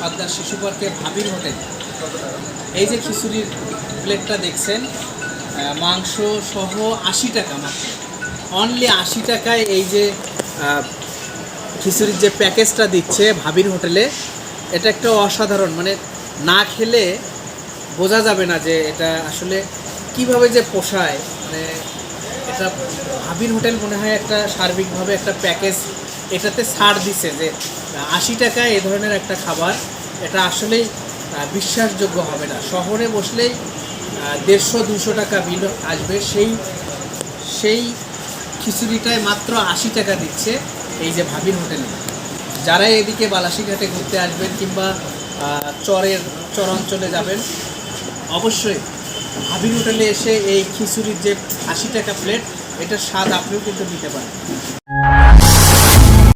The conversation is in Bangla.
সাদ্দার শিশু পার্কে ভাবির হোটেল। এই যে খিচুড়ির প্লেটটা দেখছেন, মাংস সহ 80 টাকা মাত্র, অনলি 80 টাকায় এই যে খিচুড়ির যে প্যাকেজটা দিচ্ছে ভাবির হোটেলে, এটা একটা অসাধারণ, মানে না খেলে বোঝা যাবে না যে এটা আসলে কিভাবে যে পোষায়। মানে এটা ভাবির হোটেল মনে হয় একটা সার্বিকভাবে একটা প্যাকেজ এটাতে ছাড় দিছে যে 80 টাকায় এ ধরনের একটা খাবার, এটা আসলেই বিশ্বাসযোগ্য হবে না। শহরে বসলেই 150-200 টাকা বিল আসবে, সেই খিচুড়িটায় মাত্র 80 টাকা দিচ্ছে এই যে ভাবির হোটেলে। যারা এদিকে বালাসীঘাটে ঘুরতে আসবেন কিংবা চর অঞ্চলে যাবেন, অবশ্যই ভাবির হোটেলে এসে এই খিচুড়ির যে 80 টাকা প্লেট, এটার স্বাদ আপনিও কিন্তু নিতে পারেন।